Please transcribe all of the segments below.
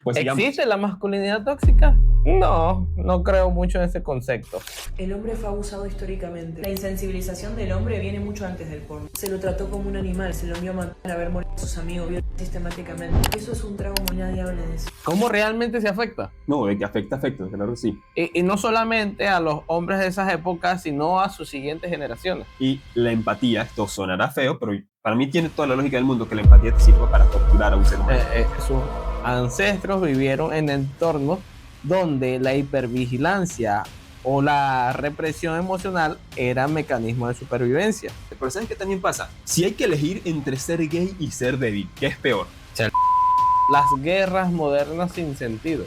Pues sigamos. ¿Existe la masculinidad tóxica? No, no creo mucho en ese concepto. El hombre fue abusado históricamente. La insensibilización del hombre viene mucho antes del porno. Se lo trató como un animal, se lo envió a matar, a ver morir a sus amigos, violar sistemáticamente. Eso es un trauma y nadie habla de eso. ¿Cómo realmente se afecta? No, de que afecta, claro que sí. Y no solamente a los hombres de esas épocas, sino a sus siguientes generaciones. Y la empatía, esto sonará feo, pero para mí tiene toda la lógica del mundo que la empatía te sirva para torturar a un ser humano. Sus ancestros vivieron en entornos donde la hipervigilancia o la represión emocional era mecanismo de supervivencia. Pero ¿sabes qué también pasa? Si hay que elegir entre ser gay y ser débil, ¿qué es peor? Las guerras modernas sin sentido.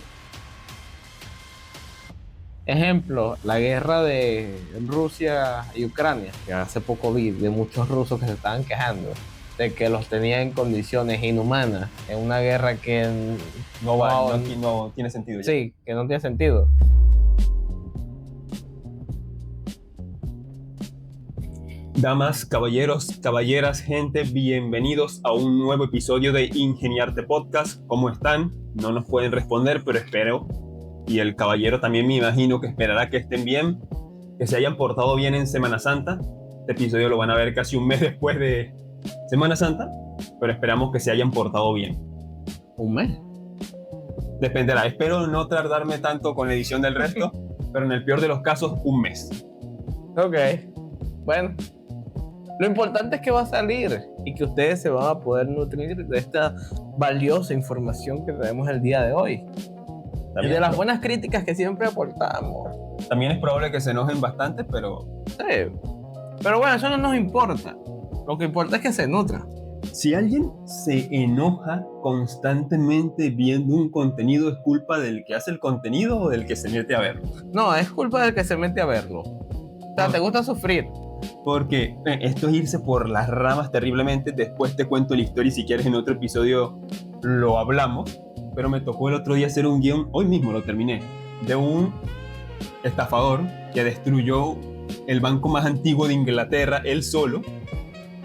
Ejemplo, la guerra de Rusia y Ucrania, que hace poco vi de muchos rusos que se estaban quejando de que los tenían en condiciones inhumanas, en una guerra que No tiene sentido. Ya. Sí, que no tiene sentido. Damas, caballeros, caballeras, gente, bienvenidos a un nuevo episodio de Ingeniarte Podcast. ¿Cómo están? No nos pueden responder, pero espero, y el caballero también me imagino que esperará que estén bien, que se hayan portado bien en Semana Santa. Este episodio lo van a ver casi un mes después de Semana Santa, pero esperamos que se hayan portado bien. ¿Un mes? Dependerá, espero no tardarme tanto con la edición del resto, pero en el peor de los casos, un mes. Ok, bueno. Lo importante es que va a salir y que ustedes se van a poder nutrir de esta valiosa información que tenemos el día de hoy. Y de las buenas críticas que siempre aportamos. También es probable que se enojen bastante, pero... Sí. Pero bueno, eso no nos importa. Lo que importa es que se nutra. Si alguien se enoja constantemente viendo un contenido, ¿es culpa del que hace el contenido o del que se mete a verlo? No, es culpa del que se mete a verlo. O sea, te gusta sufrir. Porque esto es irse por las ramas terriblemente. Después te cuento la historia y si quieres en otro episodio lo hablamos. Pero me tocó el otro día hacer un guión, hoy mismo lo terminé, de un estafador que destruyó el banco más antiguo de Inglaterra, él solo.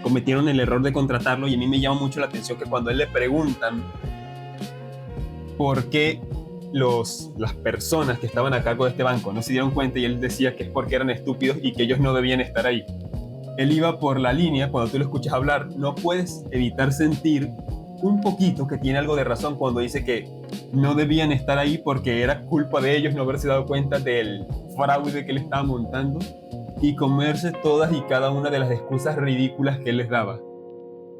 Cometieron el error de contratarlo y a mí me llama mucho la atención que cuando a él le preguntan por qué las personas que estaban a cargo de este banco no se dieron cuenta, y él decía que es porque eran estúpidos y que ellos no debían estar ahí. Él iba por la línea, cuando tú lo escuchas hablar, no puedes evitar sentir un poquito que tiene algo de razón cuando dice que no debían estar ahí porque era culpa de ellos no haberse dado cuenta del fraude que le estaba montando y comerse todas y cada una de las excusas ridículas que él les daba.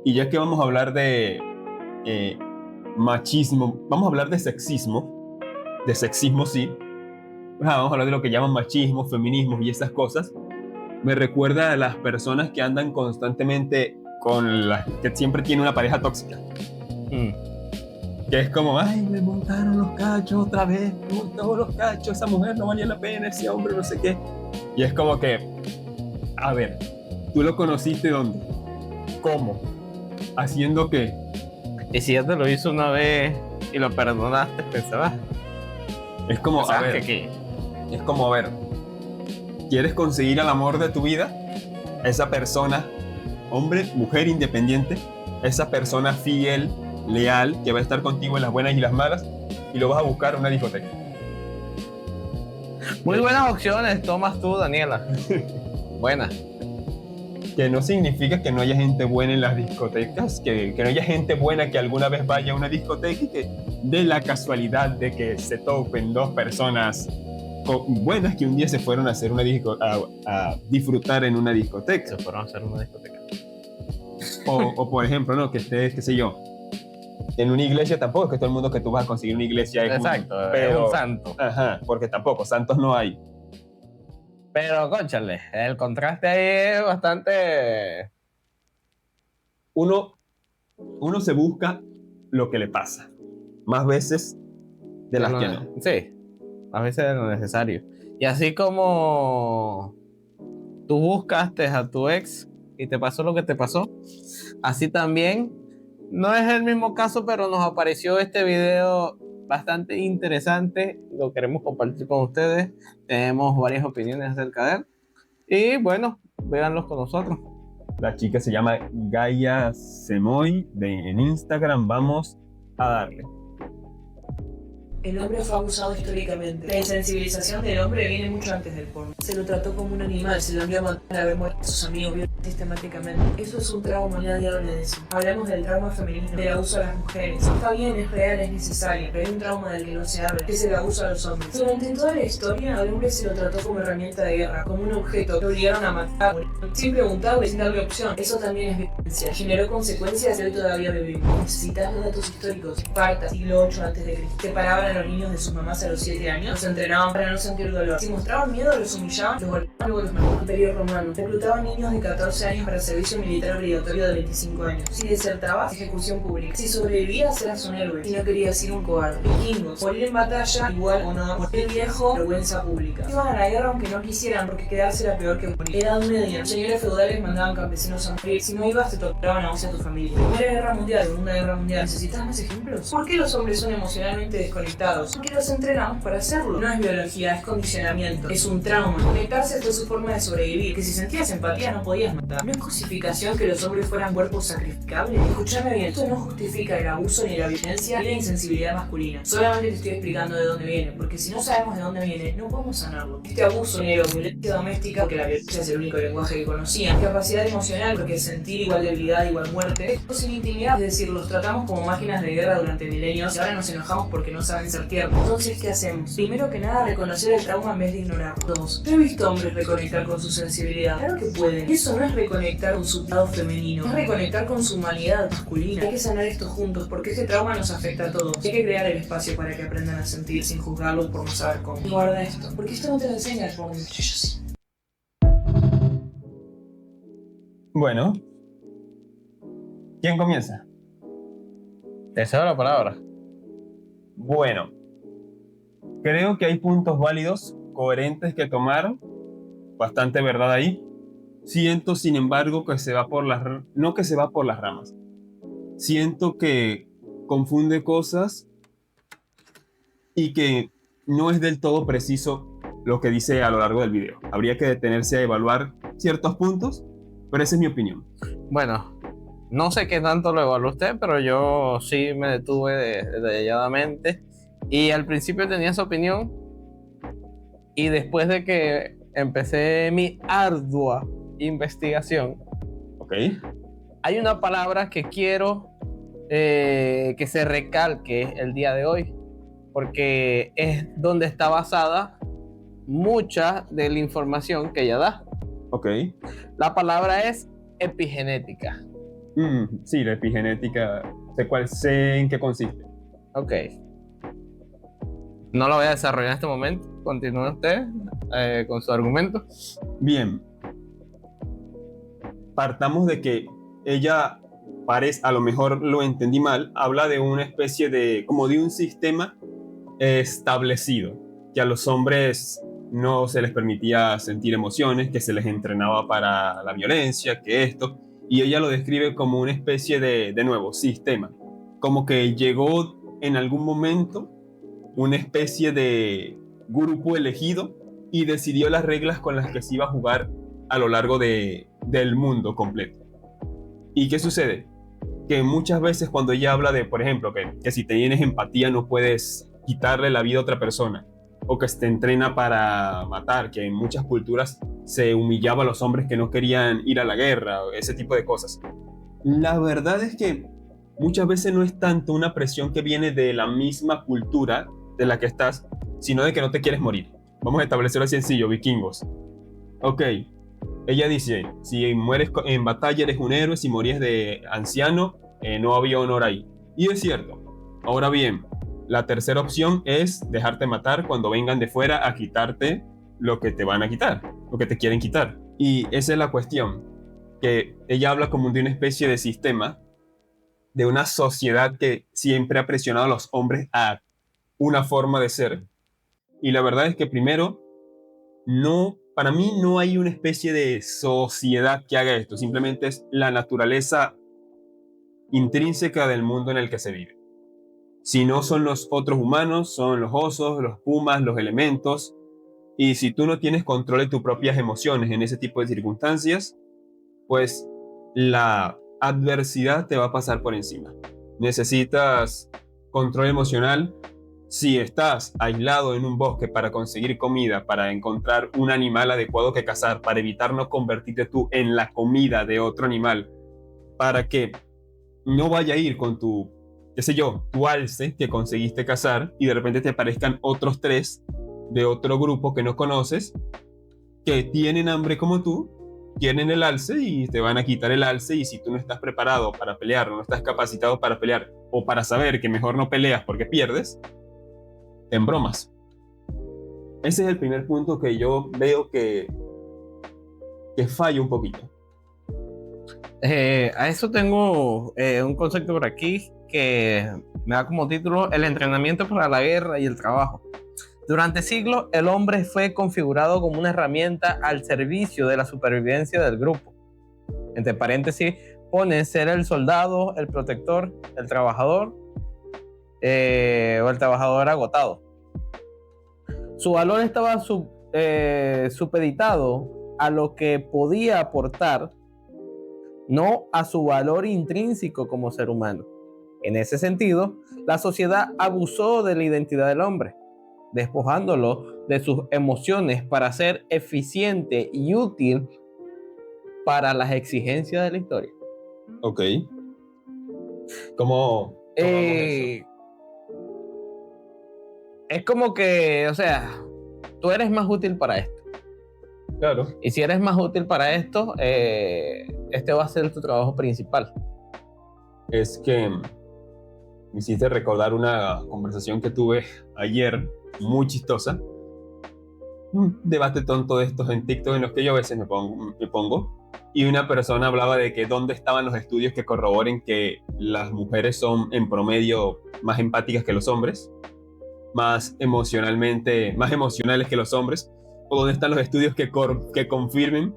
Y ya que vamos a hablar de machismo, vamos a hablar de sexismo sí, vamos a hablar de lo que llaman machismo, feminismo y esas cosas. Me recuerda a las personas que andan constantemente con las que siempre tiene una pareja tóxica. Que es como, ay, me montaron los cachos otra vez, me montaron los cachos, esa mujer no valía la pena, ese hombre no sé qué. Y es como que, a ver, ¿tú lo conociste dónde? ¿Cómo? ¿Haciendo qué? Y si ya te lo hizo una vez y lo perdonaste, pensabas. Es como, a ver, es como, a ver, ¿quieres conseguir el amor de tu vida? Esa persona, hombre, mujer independiente, esa persona fiel, leal, que va a estar contigo en las buenas y las malas, y lo vas a buscar a una discoteca. Muy buenas opciones tomas tú, Daniela. Buenas. Que no significa que no haya gente buena en las discotecas, que no haya gente buena que alguna vez vaya a una discoteca y que de la casualidad de que se topen dos personas buenas que un día se fueron a hacer a disfrutar en una discoteca. Se fueron a hacer una discoteca. O por ejemplo, ¿no? Que estés, qué sé yo, en una iglesia. Tampoco es que todo el mundo que tú vas a conseguir una iglesia es exacto, pero, es un santo. Ajá, porque tampoco, santos no hay. Pero, cónchale, el contraste ahí es bastante... Uno se busca lo que le pasa, más veces de las que no. Sí, más veces de lo necesario. Y así como tú buscaste a tu ex y te pasó lo que te pasó, así también, no es el mismo caso, pero nos apareció este video bastante interesante, lo queremos compartir con ustedes, tenemos varias opiniones acerca de él, y bueno, véanlos con nosotros. La chica se llama Gaia Semoy en Instagram, vamos a darle. El hombre fue abusado históricamente. La insensibilización del hombre viene mucho antes del porno. Se lo trató como un animal, se lo envió a matar, a ver morir a sus amigos, violar sistemáticamente. Eso es un trauma, nadie habla de eso. Hablamos del trauma femenino, del abuso a las mujeres. Está bien, es real, es necesario, pero hay un trauma del que no se habla, que es el abuso a los hombres. Durante toda la historia, al hombre se lo trató como herramienta de guerra, como un objeto, lo obligaron a matar, sin preguntarle, sin darle opción. Eso también es violencia. Generó consecuencias que hoy todavía vivimos. Necesitas los datos históricos. Esparta, siglo VIII a.C. Separaban a los niños de sus mamás a los 7 años, los entrenaban para no sentir dolor. Si mostraban miedo, los humillaban, los golpeaban, luego los mataban. Imperio Romano. Reclutaban niños de 14 años para servicio militar obligatorio de 25 años. Si desertabas, ejecución pública. Si sobrevivías, eras un héroe. Si no querías ir, un cobarde. Vikingos. Morir en batalla, igual o no. Morir viejo, vergüenza pública. Iban a la guerra aunque no quisieran, porque quedarse era peor que morir. Edad media. Los señores feudales mandaban campesinos a morir. Si no ibas, te tocaban a vos y a tu familia. Primera Guerra Mundial, Segunda Guerra Mundial. ¿Necesitas más ejemplos? ¿Por qué los hombres son emocionalmente desconectados? Porque los entrenamos para hacerlo. No es biología, es condicionamiento. Es un trauma. Conectarse fue su forma de sobrevivir. Que si sentías empatía no podías matar. ¿No es cosificación que los hombres fueran cuerpos sacrificables? Escúchame bien, esto no justifica el abuso ni la violencia ni la insensibilidad masculina. Solamente te estoy explicando de dónde viene, porque si no sabemos de dónde viene, no podemos sanarlo. Este abuso negro, violencia doméstica, porque la violencia es el único lenguaje que conocían. Capacidad emocional, porque sentir igual debilidad, igual muerte. Esto sin intimidad, es decir, los tratamos como máquinas de guerra durante milenios y ahora nos enojamos porque no saben ser tiernos. Entonces, ¿qué hacemos? Primero que nada, reconocer el trauma en vez de ignorarlo. 2. Yo he visto hombres reconectar con su sensibilidad. Claro que pueden. Eso no es reconectar con su lado femenino, es reconectar con su humanidad masculina. Hay que sanar esto juntos, porque este trauma nos afecta a todos. Hay que crear el espacio para que aprendan a sentir sin juzgarlos por no saber cómo. Y guarda esto, porque esto no te lo enseña el porno. Yo sí. Bueno, ¿quién comienza? Te cedo la palabra. Bueno, creo que hay puntos válidos, coherentes que tomar, bastante verdad ahí. Siento, sin embargo, que se va por no que se va por las ramas. Siento que confunde cosas y que no es del todo preciso lo que dice a lo largo del video. Habría que detenerse a evaluar ciertos puntos, pero esa es mi opinión. Bueno, no sé qué tanto lo evaluó usted, pero yo sí me detuve detalladamente. Y al principio tenía esa opinión. Y después de que empecé mi ardua investigación, ¿Ok? hay una palabra que quiero que se recalque el día de hoy, porque es donde está basada mucha de la información que ella da. ¿Ok? La palabra es epigenética. Sí, la epigenética, sé en qué consiste. Ok. No lo voy a desarrollar en este momento. Continúe usted con su argumento. Bien. Partamos de que ella parece, a lo mejor lo entendí mal, habla de una especie de, como de un sistema establecido, que a los hombres no se les permitía sentir emociones, que se les entrenaba para la violencia, que esto, y ella lo describe como una especie de nuevo sistema, como que llegó en algún momento una especie de grupo elegido y decidió las reglas con las que se iba a jugar a lo largo del mundo completo. ¿Y qué sucede? Que muchas veces cuando ella habla de, por ejemplo, que si tienes empatía no puedes quitarle la vida a otra persona, o que se te entrena para matar, que en muchas culturas se humillaba a los hombres que no querían ir a la guerra, o ese tipo de cosas. La verdad es que muchas veces no es tanto una presión que viene de la misma cultura de la que estás, sino de que no te quieres morir. Vamos a establecerlo sencillo, vikingos. Ok, ella dice, si mueres en batalla eres un héroe, si morías de anciano, no había honor ahí. Y es cierto. Ahora bien, la tercera opción es dejarte matar cuando vengan de fuera a quitarte lo que te van a quitar, lo que te quieren quitar. Y esa es la cuestión, que ella habla como de una especie de sistema, de una sociedad que siempre ha presionado a los hombres a una forma de ser. Y la verdad es que primero, para mí no hay una especie de sociedad que haga esto, simplemente es la naturaleza intrínseca del mundo en el que se vive. Si no son los otros humanos, son los osos, los pumas, los elementos, y si tú no tienes control de tus propias emociones en ese tipo de circunstancias, pues la adversidad te va a pasar por encima. Necesitas control emocional, Si estás aislado en un bosque para conseguir comida, para encontrar un animal adecuado que cazar, para evitar no convertirte tú en la comida de otro animal, para que no vaya a ir con tu, qué sé yo, tu alce que conseguiste cazar y de repente te aparezcan otros tres de otro grupo que no conoces, que tienen hambre como tú, tienen el alce y te van a quitar el alce, y si tú no estás preparado para pelear, no estás capacitado para pelear, o para saber que mejor no peleas porque pierdes, te embromas. Ese es el primer punto que yo veo que falla un poquito. A eso tengo un concepto por aquí que me da como título el entrenamiento para la guerra y el trabajo. Durante siglos, el hombre fue configurado como una herramienta al servicio de la supervivencia del grupo. Entre paréntesis, pone ser el soldado, el protector, el trabajador o el trabajador agotado. Su valor estaba supeditado a lo que podía aportar, no a su valor intrínseco como ser humano. En ese sentido, la sociedad abusó de la identidad del hombre, despojándolo de sus emociones para ser eficiente y útil para las exigencias de la historia. Ok. ¿Cómo tomamos eso? Es como que, o sea, tú eres más útil para esto. Claro. Y si eres más útil para esto, este va a ser tu trabajo principal. Es que me hiciste recordar una conversación que tuve ayer, muy chistosa. Un debate tonto de estos en TikTok en los que yo a veces me pongo. Y una persona hablaba de que dónde estaban los estudios que corroboren que las mujeres son en promedio más empáticas que los hombres, más emocionales que los hombres, o dónde están los estudios que confirmen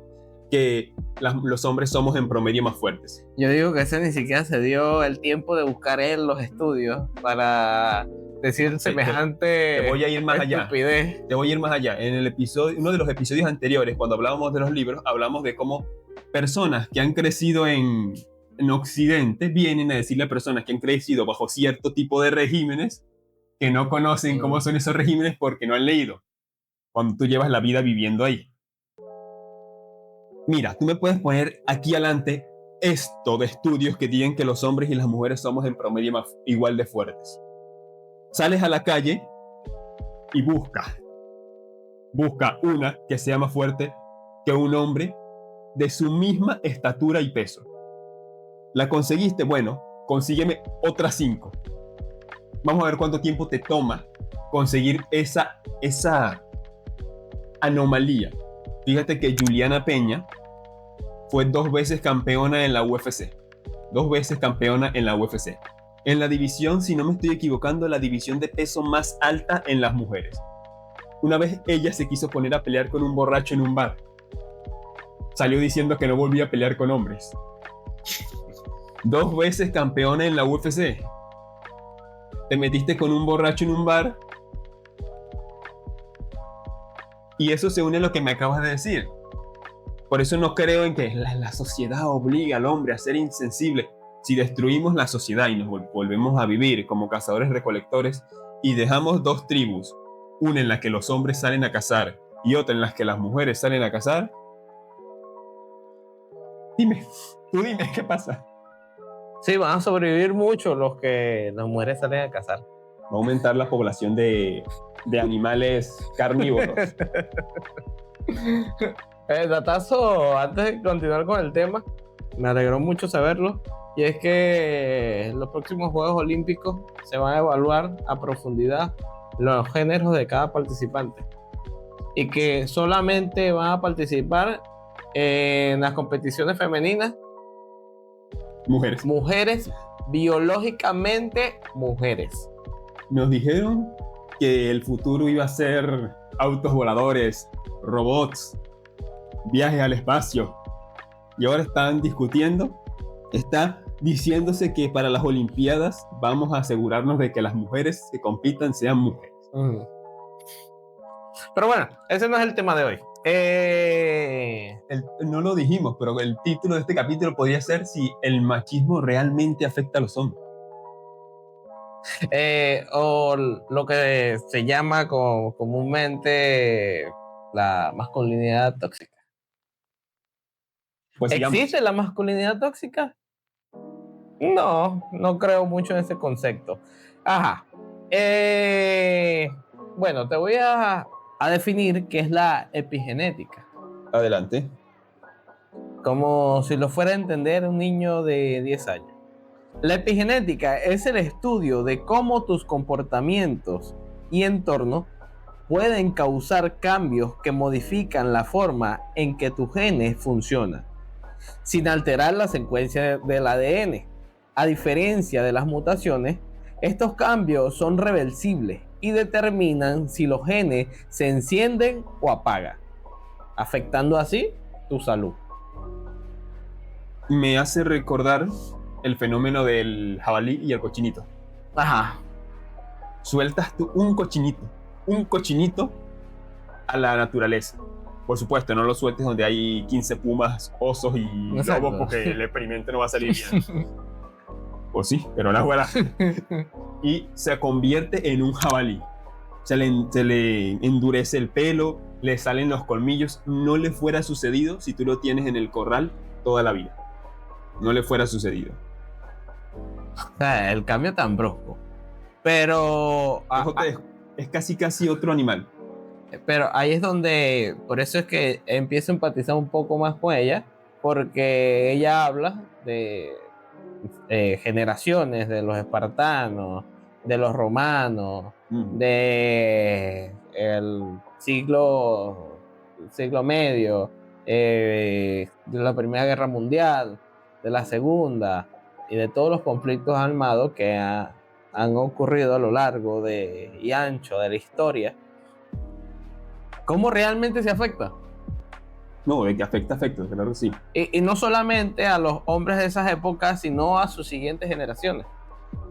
que los hombres somos en promedio más fuertes. Yo digo que ese ni siquiera se dio el tiempo de buscar él los estudios para decir semejante te voy a ir más estupidez. Allá. Te voy a ir más allá. En el episodio, uno de los episodios anteriores, cuando hablábamos de los libros, hablamos de cómo personas que han crecido en Occidente vienen a decirle a personas que han crecido bajo cierto tipo de regímenes que no conocen cómo son esos regímenes porque no han leído, cuando tú llevas la vida viviendo ahí. Mira, tú me puedes poner aquí adelante esto de estudios que digan que los hombres y las mujeres somos en promedio igual de fuertes. Sales a la calle y busca una que sea más fuerte que un hombre de su misma estatura y peso. ¿La conseguiste? Bueno, consígueme otras 5. Vamos a ver cuánto tiempo te toma conseguir esa anomalía. Fíjate que Juliana Peña fue 2 veces campeona en la UFC. 2 veces campeona en la UFC. En la división, si no me estoy equivocando, la división de peso más alta en las mujeres. Una vez ella se quiso poner a pelear con un borracho en un bar. Salió diciendo que no volvía a pelear con hombres. 2 veces campeona en la UFC. Te metiste con un borracho en un bar. Y eso se une a lo que me acabas de decir. Por eso no creo en que la sociedad obliga al hombre a ser insensible. Si destruimos la sociedad y nos volvemos a vivir como cazadores-recolectores y dejamos 2 tribus, una en la que los hombres salen a cazar y otra en la que las mujeres salen a cazar, tú dime, ¿qué pasa? Sí, van a sobrevivir mucho los que las mujeres salen a cazar. Va a aumentar la población de animales carnívoros. Datazo, antes de continuar con el tema, me alegró mucho saberlo. Y es que los próximos Juegos Olímpicos se van a evaluar a profundidad los géneros de cada participante. Y que solamente van a participar en las competiciones femeninas mujeres biológicamente mujeres. Nos dijeron que el futuro iba a ser autos voladores, robots, viajes al espacio. Y ahora están discutiendo, está diciéndose que para las Olimpiadas vamos a asegurarnos de que las mujeres que compitan sean mujeres. Pero bueno, ese no es el tema de hoy. No lo dijimos, pero el título de este capítulo podría ser si el machismo realmente afecta a los hombres. O lo que se llama comúnmente la masculinidad tóxica. Pues sigamos. ¿Existe la masculinidad tóxica? No, no creo mucho en ese concepto. Ajá. Bueno, te voy a definir qué es la epigenética. Adelante. Como si lo fuera a entender un niño de 10 años. La epigenética es el estudio de cómo tus comportamientos y entorno pueden causar cambios que modifican la forma en que tus genes funcionan, sin alterar la secuencia del ADN. A diferencia de las mutaciones, estos cambios son reversibles y determinan si los genes se encienden o apagan, afectando así tu salud. Me hace recordar el fenómeno del jabalí y el cochinito. Ajá. Sueltas tú un cochinito a la naturaleza. Por supuesto, no lo sueltes donde hay 15 pumas, osos y Exacto. lobos, porque el experimento no va a salir bien. O sí, pero la verdad. Y se convierte en un jabalí. Se le endurece el pelo, le salen los colmillos. No le fuera sucedido si tú lo tienes en el corral toda la vida. No le fuera sucedido. O sea, el cambio tan brusco. Pero, Es casi otro animal. pero ahí es donde, por eso es que empiezo a empatizar un poco más con ella, porque ella habla de generaciones, de los espartanos, de los romanos, de el siglo medio, de la Primera Guerra Mundial, de la Segunda, y de todos los conflictos armados que han ocurrido a lo largo y ancho de la historia. ¿Cómo realmente se afecta? No, de que afecta, claro que sí. Y no solamente a los hombres de esas épocas, sino a sus siguientes generaciones.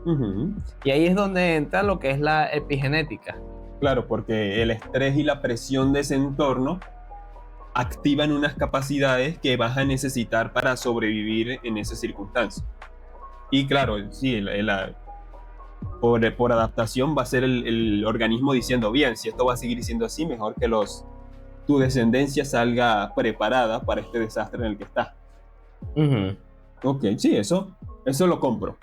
Uh-huh. Y ahí es donde entra lo que es la epigenética. Claro, porque el estrés y la presión de ese entorno activan unas capacidades que vas a necesitar para sobrevivir en esas circunstancias. Y claro, sí, por adaptación va a ser el organismo diciendo, bien, si esto va a seguir siendo así, mejor que tu descendencia salga preparada para este desastre en el que está. Uh-huh. Ok, sí, eso lo compro.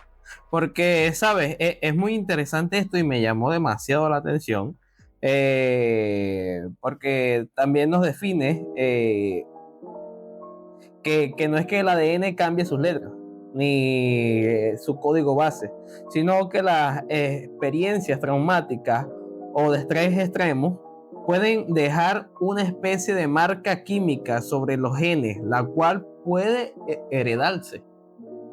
Porque, ¿sabes? Es muy interesante esto y me llamó demasiado la atención. Porque también nos define que no es que el ADN cambie sus letras ni su código base, sino que las experiencias traumáticas o de estrés extremo pueden dejar una especie de marca química sobre los genes, la cual puede heredarse.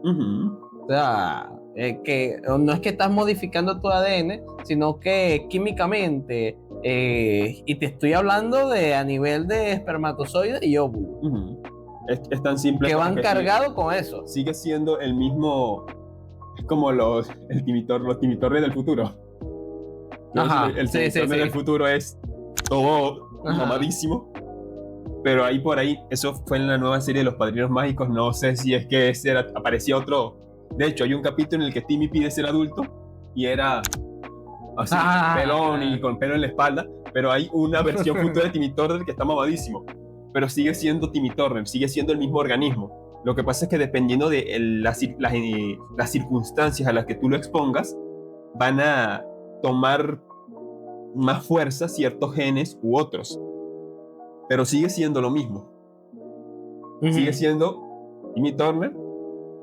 Uh-huh. O sea, que no es que estás modificando tu ADN, sino que químicamente, y te estoy hablando de a nivel de espermatozoide y óvulo. Uh-huh. Es tan simple que van cargados con eso. Sigue siendo el mismo. Es como los timitorres del futuro. Ajá, El timitorre del futuro es todo mamadísimo. Pero ahí por ahí, eso fue en la nueva serie de Los Padrinos Mágicos. No sé si es que aparecía otro. De hecho, hay un capítulo en el que Timmy pide ser adulto y era así, pelón y con pelo en la espalda. Pero hay una versión futura de Timmy Turner que está mamadísimo. Pero sigue siendo Timmy Turner, sigue siendo el mismo organismo. Lo que pasa es que dependiendo de las circunstancias a las que tú lo expongas, van a tomar más fuerza ciertos genes u otros. Pero sigue siendo lo mismo. Uh-huh. Sigue siendo Timmy Turner.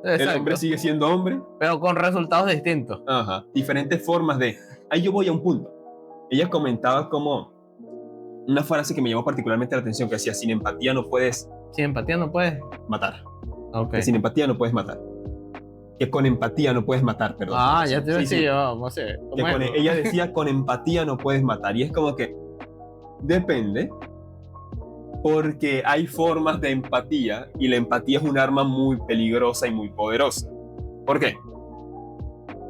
Exacto. El hombre sigue siendo hombre. Pero con resultados distintos. Ajá. Diferentes formas de... Ahí yo voy a un punto. Ella comentaba como... Una frase que me llamó particularmente la atención, que decía, sin empatía no puedes... Sin empatía no puedes... Matar. Okay. Que sin empatía no puedes matar. Que con empatía no puedes matar, perdón. Ya te decía yo, no sé. Ella decía, con empatía no puedes matar. Y es como que... Depende. Porque hay formas de empatía, y la empatía es un arma muy peligrosa y muy poderosa. ¿Por qué?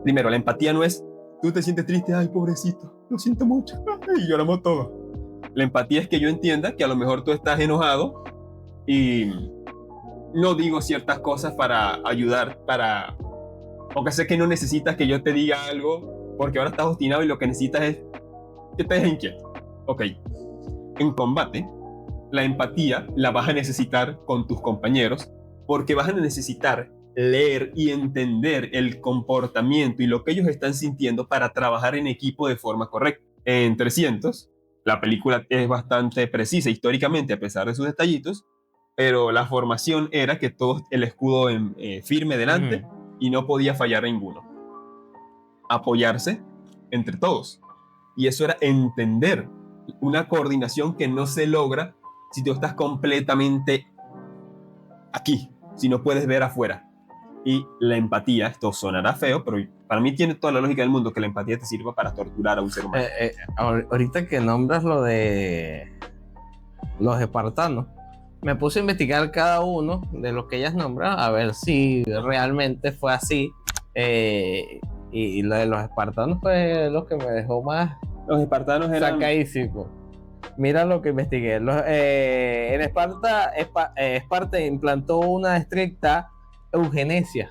Primero, la empatía no es... Tú te sientes triste, ay, pobrecito, lo siento mucho, y lloramos todos. La empatía es que yo entienda que a lo mejor tú estás enojado y no digo ciertas cosas para ayudar, porque sé que no necesitas que yo te diga algo porque ahora estás obstinado y lo que necesitas es que te dejes inquieto. Ok, en combate, la empatía la vas a necesitar con tus compañeros porque vas a necesitar leer y entender el comportamiento y lo que ellos están sintiendo para trabajar en equipo de forma correcta. En 300, la película es bastante precisa históricamente a pesar de sus detallitos, pero la formación era que todo el escudo firme delante y no podía fallar ninguno. Apoyarse entre todos. Y eso era entender una coordinación que no se logra si tú estás completamente aquí, si no puedes ver afuera. Y la empatía, esto sonará feo, pero para mí tiene toda la lógica del mundo que la empatía te sirva para torturar a un ser humano. Ahorita que nombras lo de los espartanos, me puse a investigar cada uno de los que ellas nombran, a ver si realmente fue así. Y lo de los espartanos fue lo que me dejó más Los espartanos eran... sacadísimo. Mira lo que investigué. En Esparta, Esparta implantó una estricta eugenesia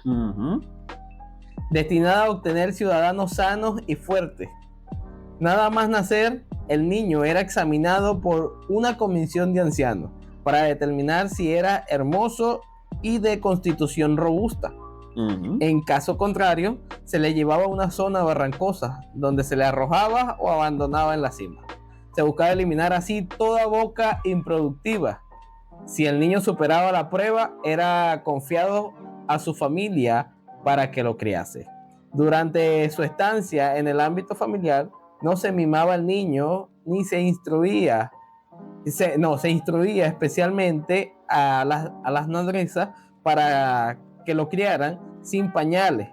destinada a obtener ciudadanos sanos y fuertes. Nada más nacer, el niño era examinado por una comisión de ancianos para determinar si era hermoso y de constitución robusta. En caso contrario, se le llevaba a una zona barrancosa donde se le arrojaba o abandonaba en la cima. Se buscaba eliminar así toda boca improductiva. Si el niño superaba la prueba, era confiado a su familia para que lo criase. Durante su estancia en el ámbito familiar, no se mimaba al niño ni se instruía. Se instruía especialmente a las nodrizas para que lo criaran sin pañales,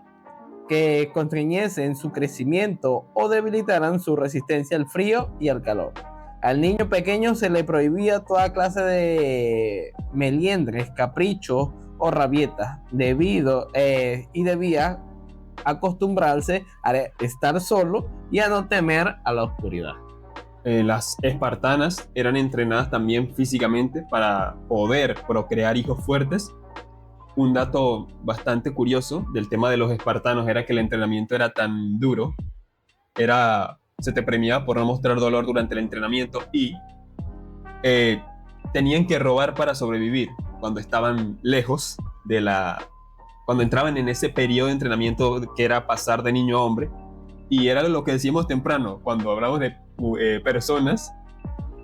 que constriñesen su crecimiento o debilitaran su resistencia al frío y al calor. Al niño pequeño se le prohibía toda clase de meliendres, caprichos o rabietas, y debía acostumbrarse a estar solo y a no temer a la oscuridad. Las espartanas eran entrenadas también físicamente para poder procrear hijos fuertes. Un dato bastante curioso del tema de los espartanos era que el entrenamiento era tan duro, se te premiaba por no mostrar dolor durante el entrenamiento y tenían que robar para sobrevivir cuando estaban lejos cuando entraban en ese periodo de entrenamiento que era pasar de niño a hombre. Y era lo que decíamos temprano, cuando hablamos de personas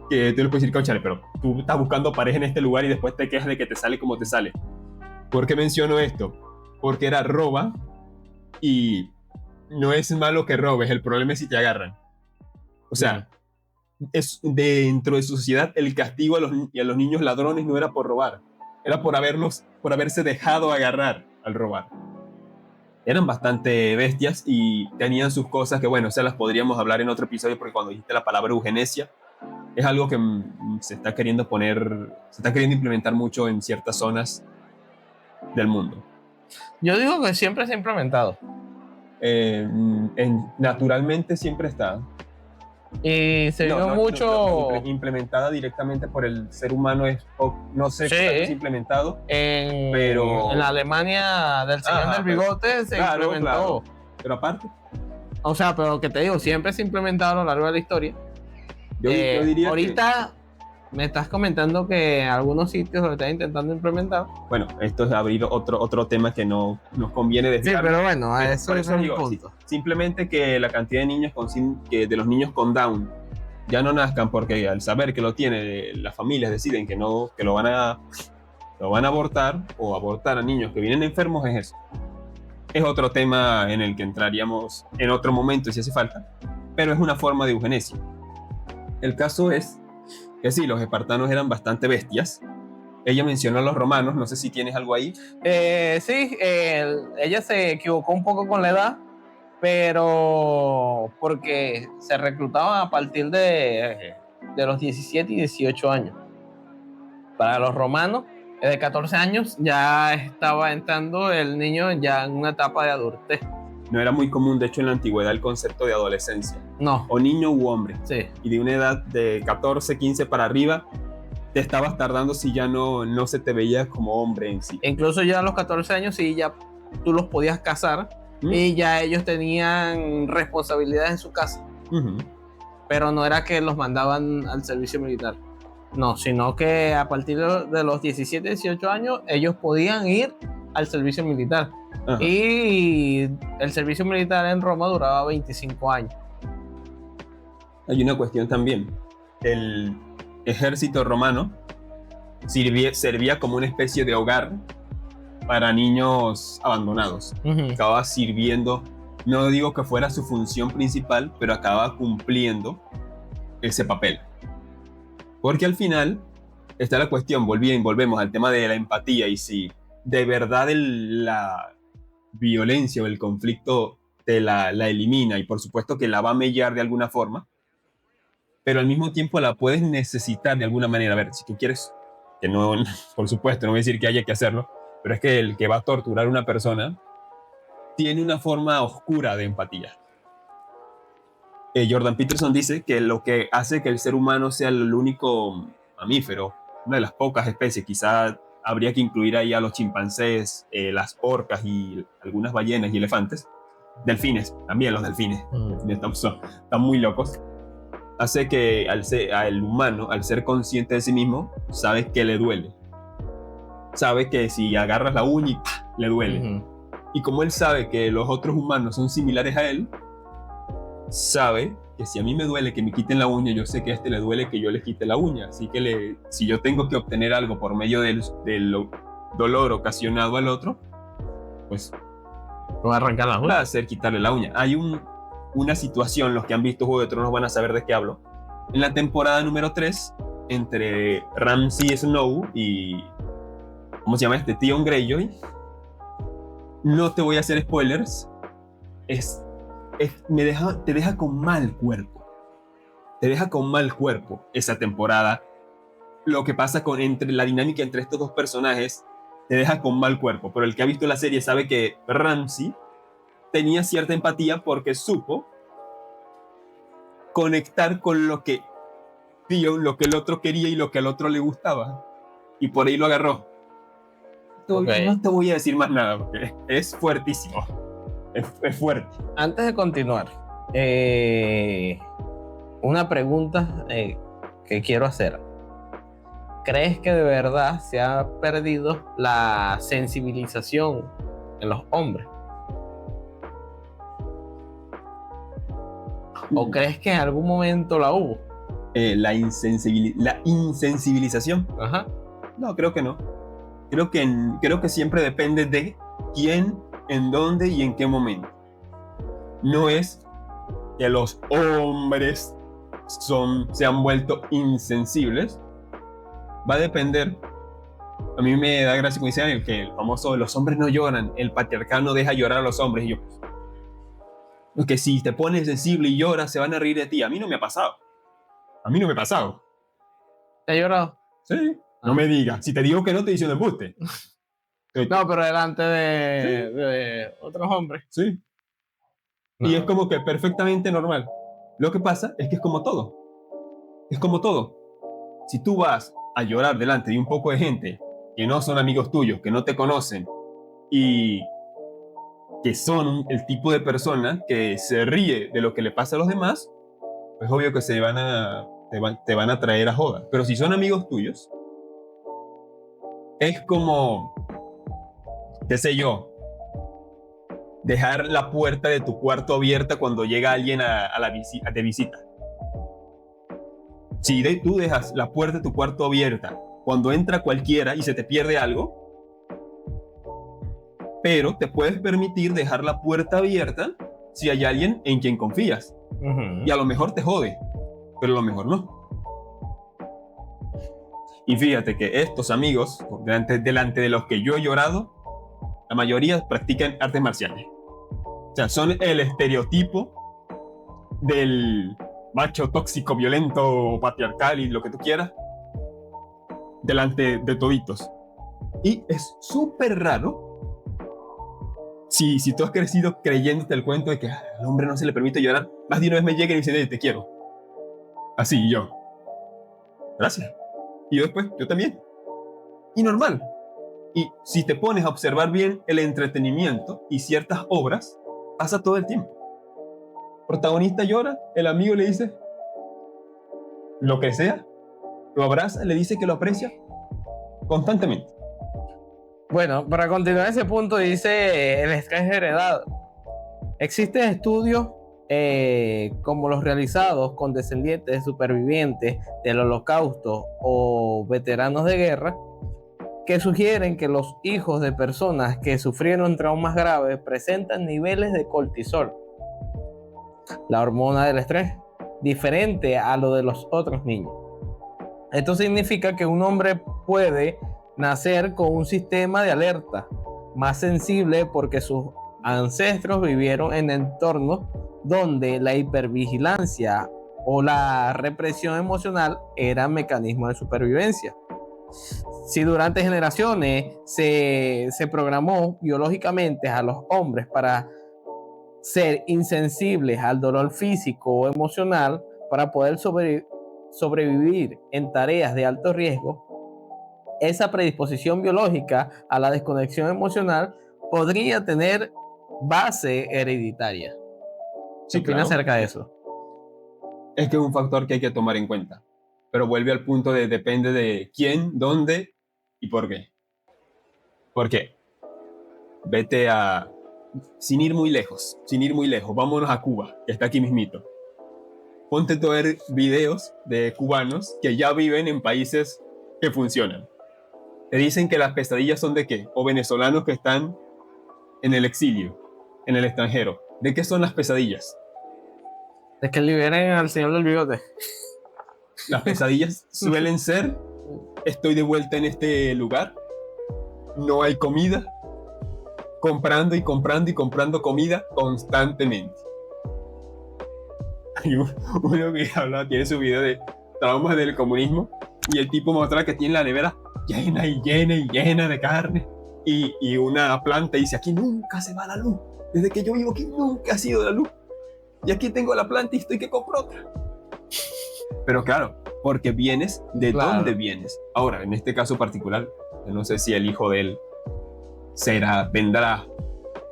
que tú le puedes decir, cónchale, pero tú estás buscando pareja en este lugar y después te quejas de que te sale como te sale. ¿Por qué menciono esto? Porque era roba y no es malo que robes, el problema es si te agarran. O sea, es dentro de su sociedad el castigo a los niños ladrones no era por robar, era por haberse dejado agarrar al robar. Eran bastante bestias y tenían sus cosas que, bueno, se las podríamos hablar en otro episodio porque cuando dijiste la palabra eugenesia, es algo que se está queriendo implementar mucho en ciertas zonas del mundo. Yo digo que siempre se ha implementado. Naturalmente siempre está. Y se vio mucho... implementada directamente por el ser humano, no sé Sí. si es implementado. Pero... En la Alemania del señor del bigote se implementó. Claro. Pero aparte... O sea, pero que te digo, siempre se ha implementado a lo largo de la historia. Yo diría ahorita me estás comentando que algunos sitios lo están intentando implementar. Bueno, esto es abrir otro tema que no nos conviene desviar. Sí, pero bueno, a eso es un digo, punto. Simplemente que la cantidad de niños de los niños con Down ya no nazcan porque al saber que lo tiene, las familias deciden que lo van a abortar o abortar a niños que vienen enfermos, es eso. Es otro tema en el que entraríamos en otro momento si hace falta, pero es una forma de eugenesia. El caso es que sí, los espartanos eran bastante bestias. Ella mencionó a los romanos, no sé si tienes algo ahí. Sí, ella se equivocó un poco con la edad, pero porque se reclutaban a partir de los 17 y 18 años. Para los romanos, de 14 años ya estaba entrando el niño ya en una etapa de adultez. No era muy común, de hecho, en la antigüedad el concepto de adolescencia. No. O niño u hombre. Sí. Y de una edad de 14, 15 para arriba, te estabas tardando si ya no se te veía como hombre en sí. Incluso ya a los 14 años sí ya tú los podías casar y ya ellos tenían responsabilidades en su casa, Ujú. pero no era que los mandaban al servicio militar. No, sino que a partir de los 17, 18 años ellos podían ir al servicio militar. Ajá. Y el servicio militar en Roma duraba 25 años. Hay una cuestión también. El ejército romano servía como una especie de hogar para niños abandonados. Acababa sirviendo, no digo que fuera su función principal, pero acababa cumpliendo ese papel. Porque al final está la cuestión, volvemos al tema de la empatía, y si de verdad la violencia o el conflicto te la elimina, y por supuesto que la va a mellar de alguna forma, pero al mismo tiempo la puedes necesitar de alguna manera. A ver, si tú quieres, que no, por supuesto, no voy a decir que haya que hacerlo, pero es que el que va a torturar a una persona tiene una forma oscura de empatía. Jordan Peterson dice que lo que hace que el ser humano sea el único mamífero, una de las pocas especies, quizá habría que incluir ahí a los chimpancés, las orcas y algunas ballenas y elefantes, delfines, también los delfines, están muy locos, hace que al humano, al ser consciente de sí mismo, sabe que le duele. Sabe que si agarras la uña y ¡pah!, le duele. Y como él sabe que los otros humanos son similares a él, sabe que si a mí me duele que me quiten la uña, yo sé que a este le duele que yo le quite la uña. Así que si yo tengo que obtener algo por medio del dolor ocasionado al otro, pues voy a arrancar la va uña. a hacer quitarle la uña. Hay una situación, los que han visto Juego de Tronos van a saber de qué hablo. En la temporada número 3, entre Ramsay Snow y ¿cómo se llama este? Theon Greyjoy. No te voy a hacer spoilers. Te deja con mal cuerpo. Te deja con mal cuerpo esa temporada. Lo que pasa entre la dinámica entre estos dos personajes te deja con mal cuerpo. Pero el que ha visto la serie sabe que Ramsay tenía cierta empatía porque supo conectar con lo que Theon, lo que el otro quería y lo que al otro le gustaba. Y por ahí lo agarró. Okay. No te voy a decir más nada porque es fuertísimo. Es fuerte. Antes de continuar, una pregunta que quiero hacer. ¿Crees que de verdad se ha perdido la sensibilización en los hombres? ¿O crees que en algún momento la hubo? La insensibilización. Ajá. No, creo que no. Creo que siempre depende de quién, en dónde y en qué momento. No es que los hombres se han vuelto insensibles. Va a depender. A mí me da gracia como dicen el famoso los hombres no lloran, el patriarcado no deja llorar a los hombres. Y yo, que si te pones sensible y lloras se van a reír de ti. A mí no me ha pasado. ¿Te ha llorado? Sí. No me digas. Si te digo que no, te dicen embuste. No, pero delante de otros hombres. Sí. No. Y es como que perfectamente normal. Lo que pasa es que es como todo. Es como todo. Si tú vas a llorar delante de un poco de gente que no son amigos tuyos, que no te conocen y que son el tipo de persona que se ríe de lo que le pasa a los demás, pues obvio que te van a traer a joda. Pero si son amigos tuyos, es como, qué sé yo, dejar la puerta de tu cuarto abierta cuando llega alguien de visita. Si tú dejas la puerta de tu cuarto abierta cuando entra cualquiera y se te pierde algo, pero te puedes permitir dejar la puerta abierta si hay alguien en quien confías. Uh-huh. Y a lo mejor te jode, pero a lo mejor no. Y fíjate que estos amigos, delante de los que yo he llorado, la mayoría practican artes marciales. O sea, son el estereotipo del macho tóxico, violento, patriarcal y lo que tú quieras, delante de toditos. Y es súper raro si tú has crecido creyéndote el cuento de que al hombre no se le permite llorar, más de una vez me llegan y dicen, te quiero. Así, y yo. Gracias. Y yo después, yo también. Y normal. Y si te pones a observar bien el entretenimiento y ciertas obras, Pasa todo el tiempo. Protagonista llora, el amigo le dice lo que sea, lo abraza, le dice que lo aprecia constantemente. Bueno, para continuar ese punto, dice el estrés heredado. Existen estudios como los realizados con descendientes de supervivientes del Holocausto o veteranos de guerra, que sugieren que los hijos de personas que sufrieron traumas graves presentan niveles de cortisol, la hormona del estrés, diferente a lo de los otros niños. Esto significa que un hombre puede nacer con un sistema de alerta más sensible porque sus ancestros vivieron en entornos donde la hipervigilancia o la represión emocional eran mecanismos de supervivencia. Si durante generaciones se programó biológicamente a los hombres para ser insensibles al dolor físico o emocional para poder sobrevivir en tareas de alto riesgo, esa predisposición biológica a la desconexión emocional podría tener base hereditaria. ¿Qué opinas acerca de eso? Es que es un factor que hay que tomar en cuenta, pero vuelve al punto de depende de quién, dónde y por qué. ¿Por qué? Vete a... sin ir muy lejos, vámonos a Cuba, que está aquí mismito. Ponte a ver videos de cubanos que ya viven en países que funcionan. Te dicen que las pesadillas son de qué, o venezolanos que están en el exilio, en el extranjero. ¿De qué son las pesadillas? De que liberen al señor del bigote. Las pesadillas suelen ser: estoy de vuelta en este lugar, no hay comida, comprando y comprando y comprando comida constantemente. Hay uno que habla, tiene su video de traumas del comunismo y el tipo mostraba que tiene la nevera llena y llena y llena de carne y una planta y dice: aquí nunca se va la luz, desde que yo vivo aquí nunca ha sido la luz y aquí tengo la planta y estoy que compro otra. Pero claro, porque vienes de dónde vienes. Ahora, en este caso particular, yo no sé si el hijo de él vendrá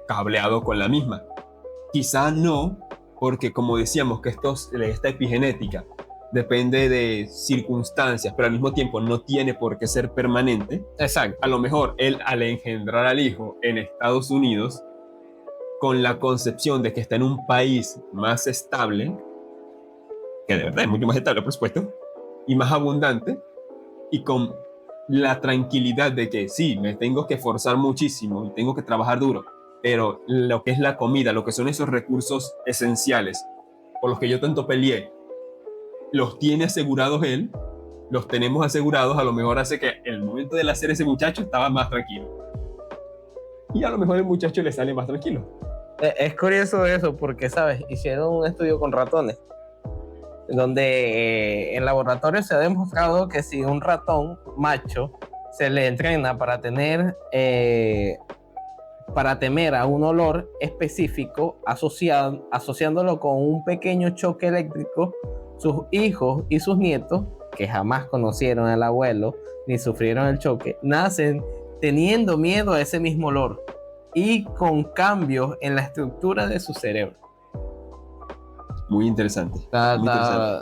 cableado con la misma. Quizá no, porque como decíamos que esta epigenética depende de circunstancias, pero al mismo tiempo no tiene por qué ser permanente. Exacto. A lo mejor él, al engendrar al hijo en Estados Unidos, con la concepción de que está en un país más estable, que de verdad es mucho más estable, por supuesto, y más abundante, y con la tranquilidad de que sí, me tengo que esforzar muchísimo y tengo que trabajar duro, pero lo que es la comida, lo que son esos recursos esenciales por los que yo tanto peleé, los tiene asegurados él, los tenemos asegurados, a lo mejor hace que el momento de hacer ese muchacho estaba más tranquilo. Y a lo mejor el muchacho le sale más tranquilo. Es curioso eso porque, ¿sabes? Hicieron un estudio con ratones donde en laboratorio se ha demostrado que si un ratón macho se le entrena para temer a un olor específico asociándolo con un pequeño choque eléctrico, sus hijos y sus nietos, que jamás conocieron al abuelo ni sufrieron el choque, nacen teniendo miedo a ese mismo olor y con cambios en la estructura de su cerebro. Muy interesante.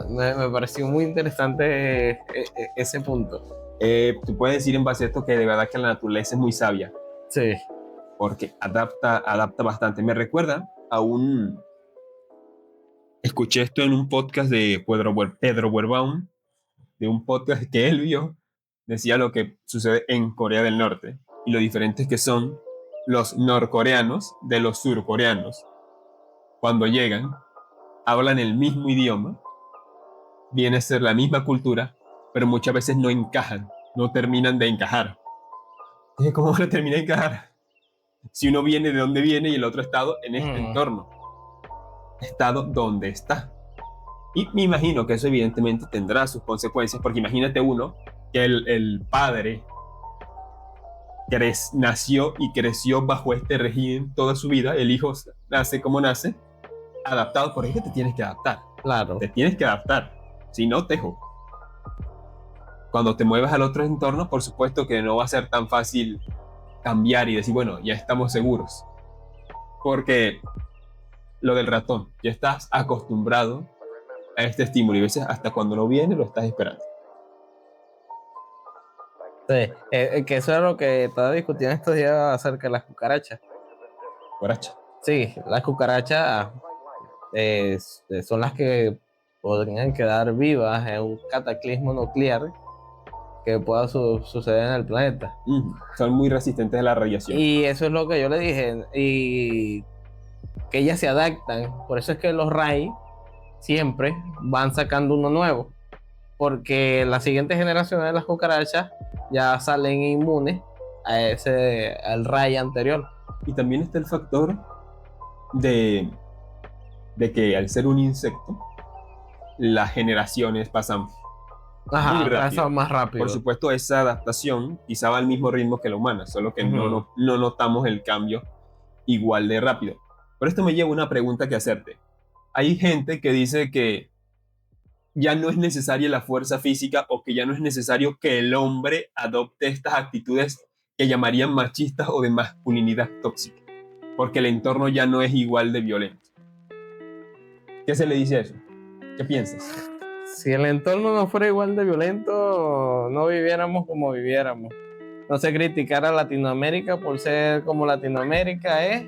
Me pareció muy interesante ese punto. Tú puedes decir en base a esto que de verdad que la naturaleza es muy sabia. Sí. Porque adapta bastante. Me recuerda a escuché esto en un podcast de Pedro Werbaum, de un podcast que él vio, decía lo que sucede en Corea del Norte y lo diferentes que son los norcoreanos de los surcoreanos. Cuando llegan, hablan el mismo idioma, viene a ser la misma cultura, pero muchas veces no encajan, no terminan de encajar. ¿Cómo no termina de encajar? Si uno viene de donde viene y el otro estado en este entorno, estado donde está. Y me imagino que eso evidentemente tendrá sus consecuencias, porque imagínate uno que el padre nació y creció bajo este régimen toda su vida, el hijo nace como nace, adaptado, por eso te tienes que adaptar. Claro. Te tienes que adaptar, si no tejo. Cuando te mueves al otro entorno, por supuesto que no va a ser tan fácil cambiar y decir, bueno, ya estamos seguros. Porque lo del ratón. Ya estás acostumbrado a este estímulo y a veces hasta cuando no viene lo estás esperando. Sí, que eso es lo que estaba discutiendo estos días acerca de las cucarachas. Guaracha. Sí, las cucarachas son las que podrían quedar vivas en un cataclismo nuclear que pueda suceder en el planeta. Son muy resistentes a la radiación. Y eso es lo que yo le dije, y que ellas se adaptan. Por eso es que los RAI siempre van sacando uno nuevo, porque las siguientes generaciones de las cucarachas ya salen inmunes al RAI anterior. Y también está el factor de que al ser un insecto, las generaciones pasan Ajá, muy rápido. pasa más rápido. Por supuesto, esa adaptación quizá va al mismo ritmo que la humana, solo que no notamos el cambio igual de rápido. Por esto me lleva una pregunta que hacerte. Hay gente que dice que ya no es necesaria la fuerza física o que ya no es necesario que el hombre adopte estas actitudes que llamarían machistas o de masculinidad tóxica, porque el entorno ya no es igual de violento. ¿Qué se le dice a eso? ¿Qué piensas? Si el entorno no fuera igual de violento, no viviéramos como viviéramos. No se criticara a Latinoamérica por ser como Latinoamérica es.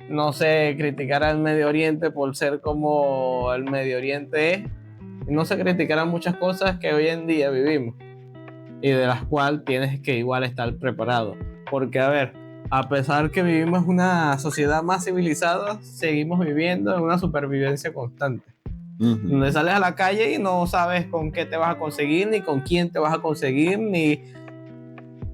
No se criticara al Medio Oriente por ser como el Medio Oriente es. Y no se criticaran muchas cosas que hoy en día vivimos y de las cuales tienes que igual estar preparado. Porque, a ver, a pesar que vivimos una sociedad más civilizada, seguimos viviendo en una supervivencia constante. Donde sales a la calle y no sabes con qué te vas a conseguir, ni con quién te vas a conseguir, ni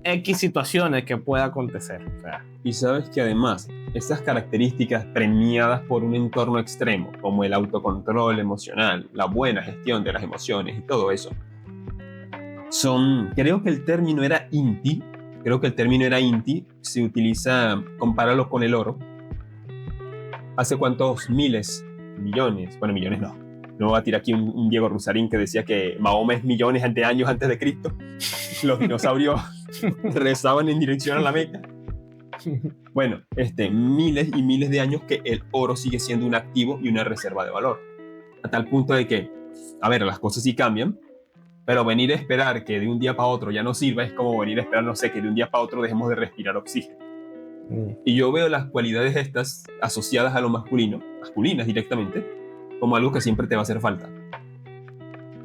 X situaciones que pueda acontecer. O sea, y sabes que además, estas características premiadas por un entorno extremo, como el autocontrol emocional, la buena gestión de las emociones y todo eso, creo que el término era INTI, se utiliza, compáralo con el oro. ¿Hace cuántos miles, millones? Bueno, millones no voy a tirar aquí un Diego Rusarín que decía que Mahoma es millones de años antes de Cristo. Los dinosaurios rezaban en dirección a la Meca. Bueno, miles y miles de años que el oro sigue siendo un activo y una reserva de valor. A tal punto de que, a ver, las cosas sí cambian, pero venir a esperar que de un día para otro ya no sirva es como venir a esperar, no sé, que de un día para otro dejemos de respirar oxígeno. Y yo veo las cualidades estas asociadas a lo masculino, masculinas directamente, como algo que siempre te va a hacer falta.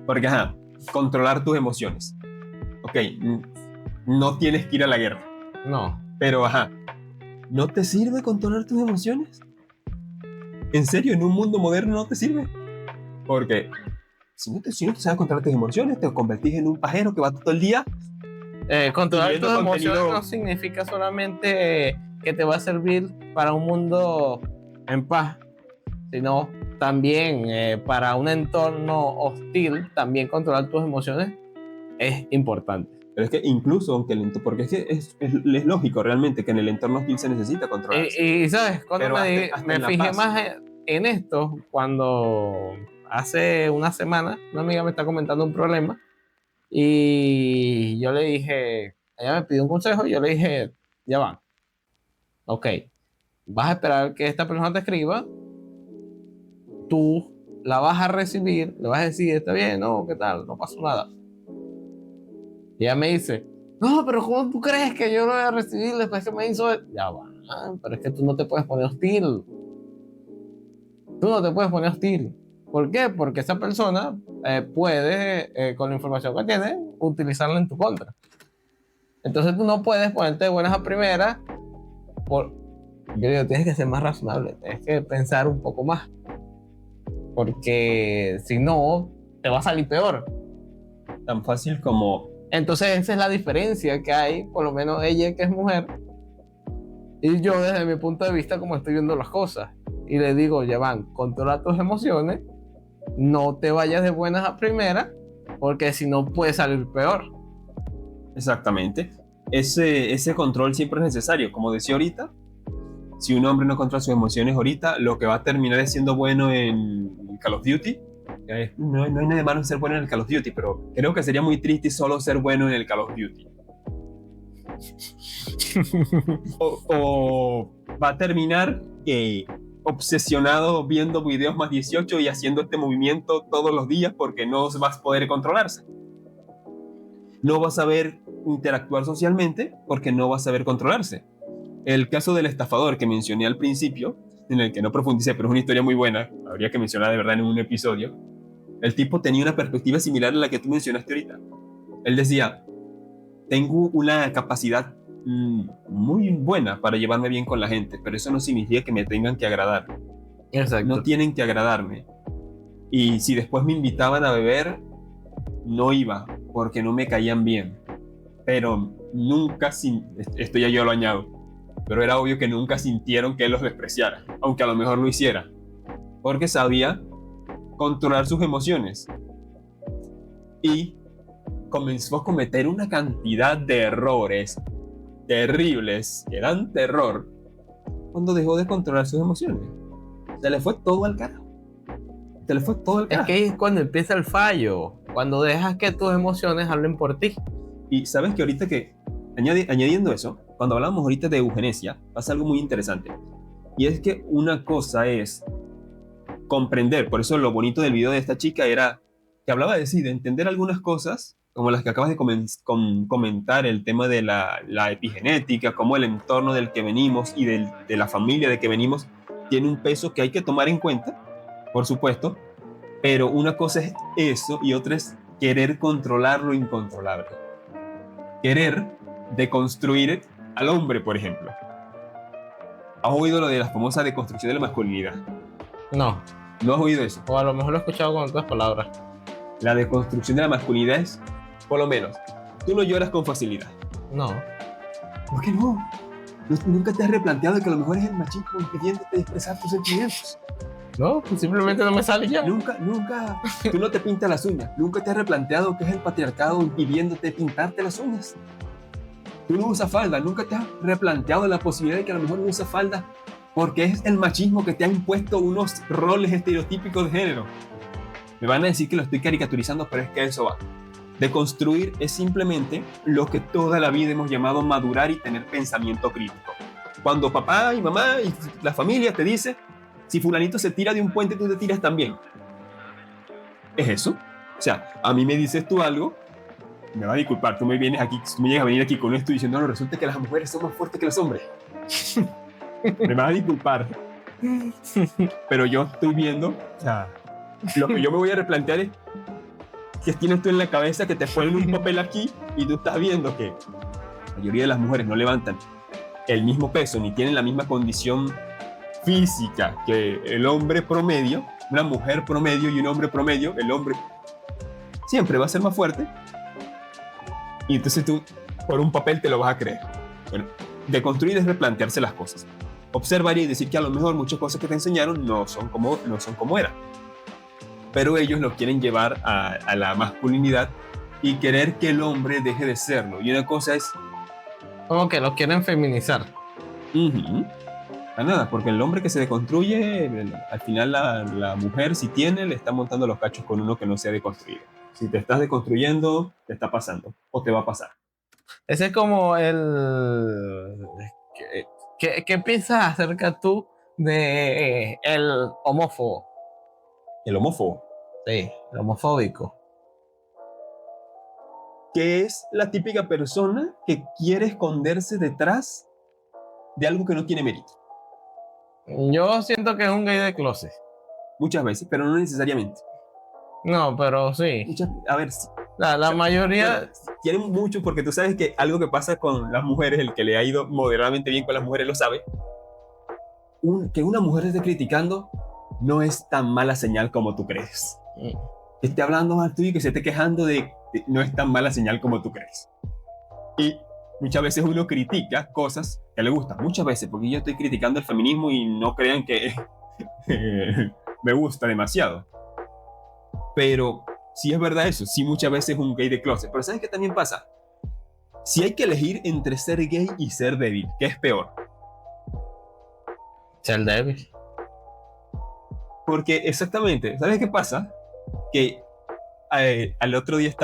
Porque, controlar tus emociones. Ok, no tienes que ir a la guerra. no. Pero, ¿no te sirve controlar tus emociones? ¿En serio? ¿En un mundo moderno no te sirve? Porque si no te sabes controlar tus emociones, te convertís en un pajero que va todo el día. Controlar tus emociones contenido no significa solamente que te va a servir para un mundo en paz, sino también para un entorno hostil. También controlar tus emociones es importante. Pero es que incluso, aunque porque es que es lógico realmente que en el entorno hostil se necesita controlar. Y ¿sabes? Cuando Pero me fijé más en esto, cuando hace una semana una amiga me está comentando un problema y yo le dije, ella me pidió un consejo y yo le dije, ya va, ok, vas a esperar que esta persona te escriba, tú la vas a recibir, le vas a decir, está bien, no, ¿qué tal? No pasó nada. Y ella me dice, no, pero ¿cómo tú crees que yo lo voy a recibir después que me hizo? Ya va, pero es que tú no te puedes poner hostil. Tú no te puedes poner hostil. ¿Por qué? Porque esa persona puede, con la información que tiene, utilizarla en tu contra. Entonces tú no puedes ponerte de buenas a primeras. Yo digo, tienes que ser más razonable, tienes que pensar un poco más. Porque si no, te va a salir peor. Tan fácil como... Entonces esa es la diferencia que hay, por lo menos ella que es mujer, y yo desde mi punto de vista como estoy viendo las cosas. Y le digo, ya van, controla tus emociones, no te vayas de buenas a primeras, porque si no puede salir peor. Exactamente. Ese control siempre es necesario. Como decía ahorita, si un hombre no controla sus emociones ahorita, lo que va a terminar es siendo bueno en Call of Duty. No hay nada de malo en ser bueno en el Call of Duty, pero creo que sería muy triste solo ser bueno en el Call of Duty. O va a terminar que obsesionado viendo videos más 18 y haciendo este movimiento todos los días porque no vas a poder controlarse. No vas a saber interactuar socialmente porque no vas a saber controlarse. El caso del estafador que mencioné al principio, en el que no profundicé, pero es una historia muy buena, habría que mencionar de verdad en un episodio. El tipo tenía una perspectiva similar a la que tú mencionaste ahorita. Él decía, tengo una capacidad muy buena para llevarme bien con la gente, pero eso no significa que me tengan que agradar. Exacto. No tienen que agradarme. Y si después me invitaban a beber, no iba, porque no me caían bien. Pero nunca, esto ya yo lo añado, pero era obvio que nunca sintieron que él los despreciara, aunque a lo mejor lo hiciera, porque sabía controlar sus emociones. Y comenzó a cometer una cantidad de errores terribles, que dan terror, cuando dejó de controlar sus emociones. Se le fue todo al carajo. Se le fue todo al Es carajo. que ahí es cuando empieza el fallo, cuando dejas que tus emociones hablen por ti. Y sabes que ahorita que, añadiendo eso, cuando hablamos ahorita de eugenesia, pasa algo muy interesante. Y es que una cosa es comprender, por eso lo bonito del video de esta chica era que hablaba de sí, de entender algunas cosas, como las que acabas de comentar, el tema de la epigenética, cómo el entorno del que venimos y de la familia de que venimos tiene un peso que hay que tomar en cuenta, por supuesto, pero una cosa es eso y otra es querer controlar lo incontrolable. Querer deconstruir al hombre, por ejemplo. ¿Has oído lo de la famosa deconstrucción de la masculinidad? No, ¿No has oído eso? o a lo mejor lo he escuchado con otras palabras. La deconstrucción de la masculinidad es, por lo menos, tú no lloras con facilidad. No. ¿Por qué no? Nunca te has replanteado que a lo mejor es el machismo impidiéndote de expresar tus sentimientos. No, pues simplemente no me sale ya. Nunca, tú no te pintas las uñas. Nunca te has replanteado que es el patriarcado impidiéndote pintarte las uñas. Tú no usas falda. Nunca te has replanteado la posibilidad de que a lo mejor no usas falda porque es el machismo que te ha impuesto unos roles estereotípicos de género. Me van a decir que lo estoy caricaturizando, pero es que eso va. Deconstruir es simplemente lo que toda la vida hemos llamado madurar y tener pensamiento crítico. Cuando papá y mamá y la familia te dice, si fulanito se tira de un puente, tú te tiras también. ¿Es eso? O sea, a mí me dices tú algo, me vas a disculpar, tú me vienes aquí, tú me llegas a venir aquí con esto diciendo, no, resulta que las mujeres son más fuertes que los hombres. Me vas a disculpar. Pero yo estoy viendo, o sea, lo que yo me voy a replantear es que tienes tú en la cabeza que te ponen un papel aquí y tú estás viendo que la mayoría de las mujeres no levantan el mismo peso ni tienen la misma condición física que el hombre promedio, una mujer promedio y un hombre promedio. El hombre siempre va a ser más fuerte y entonces tú por un papel te lo vas a creer. Bueno, deconstruir es replantearse las cosas, observar y decir que a lo mejor muchas cosas que te enseñaron no son como eran, pero ellos lo quieren llevar a la masculinidad y querer que el hombre deje de serlo. Y una cosa es Como que lo quieren feminizar. A nada, porque el hombre que se deconstruye, al final la mujer, si tiene, le está montando los cachos con uno que no se ha deconstruido. Si te estás deconstruyendo, te está pasando o te va a pasar. Ese es como el... ¿Qué piensas acerca tú de el homófobo? El homófobo, Sí, el homofóbico. que es la típica persona que quiere esconderse detrás de algo que no tiene mérito. Yo siento que es un gay de closet. Muchas veces, pero no necesariamente. No, pero sí. A ver, La mayoría... bueno, quieren mucho porque tú sabes que algo que pasa con las mujeres, el que le ha ido moderadamente bien con las mujeres lo sabe, que una mujer esté criticando no es tan mala señal como tú crees. Que esté hablando mal tuyo y que se esté quejando no es tan mala señal como tú crees. Y muchas veces uno critica cosas que le gustan, muchas veces, porque yo estoy criticando el feminismo y no crean que me gusta demasiado. Pero sí es verdad eso, sí muchas veces es un gay de closet. Pero ¿sabes qué también pasa? Si hay que elegir entre ser gay y ser débil, ¿qué es peor? Ser débil. Porque exactamente, ¿sabes qué pasa? Que al otro día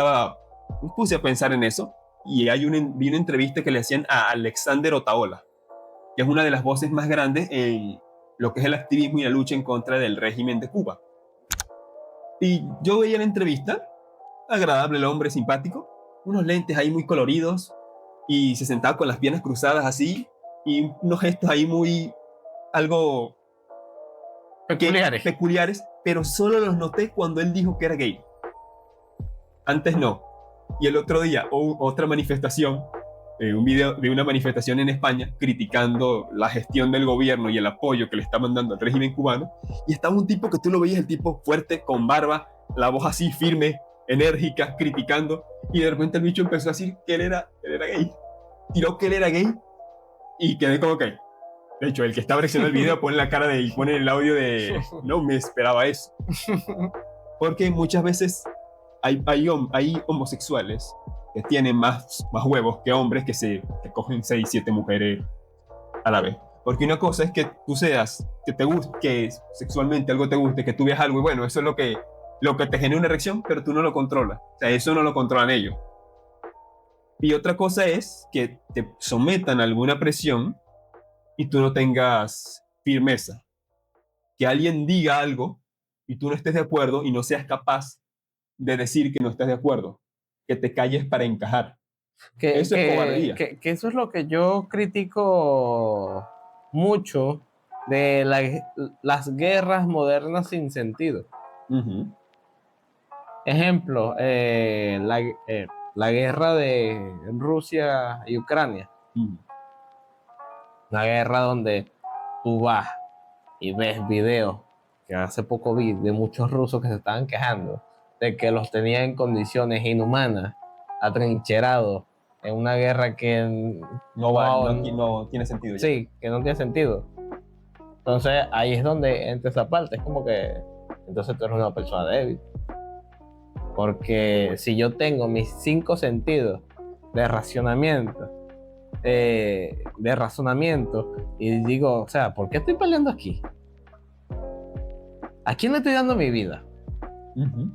me puse a pensar en eso y vi una entrevista que le hacían a Alexander Otaola, que es una de las voces más grandes en lo que es el activismo y la lucha en contra del régimen de Cuba. Y yo veía la entrevista, agradable el hombre, simpático, unos lentes ahí muy coloridos y se sentaba con las piernas cruzadas así y unos gestos ahí muy algo peculiares, pero solo los noté cuando él dijo que era gay. Antes no. Y el otro día otra manifestación, un video de una manifestación en España criticando la gestión del gobierno y el apoyo que le está mandando al régimen cubano, y estaba un tipo que tú lo veías, el tipo fuerte, con barba, la voz así firme, enérgica, criticando, y de repente el bicho empezó a decir que él era gay. Tiró que él era gay y quedé como que... De hecho, el que está reaccionando el video pone la cara de y pone el audio de no me esperaba eso. Porque muchas veces hay homosexuales que tienen más huevos que hombres que cogen 6, 7 mujeres a la vez. Porque una cosa es que tú seas, que te guste, que sexualmente algo te guste, que tú veas algo y bueno, eso es lo que te genera una erección, pero tú no lo controlas. O sea, eso no lo controlan ellos. Y otra cosa es que te sometan a alguna presión y tú no tengas firmeza. Que alguien diga algo y tú no estés de acuerdo y no seas capaz de decir que no estás de acuerdo. Que te calles para encajar. Eso es cobardía. Que eso es lo que yo critico mucho de las guerras modernas sin sentido. Uh-huh. Ejemplo, la guerra de Rusia y Ucrania. Uh-huh. Una guerra donde tú vas y ves videos que hace poco vi de muchos rusos que se estaban quejando de que los tenían en condiciones inhumanas, atrincherados en una guerra que no tiene sentido. Sí, que no tiene sentido. Entonces ahí es donde entra esa parte. Es como que entonces tú eres una persona débil. Porque si yo tengo mis 5 sentidos de razonamiento y digo, o sea, ¿por qué estoy peleando aquí? ¿A quién le estoy dando mi vida? Uh-huh.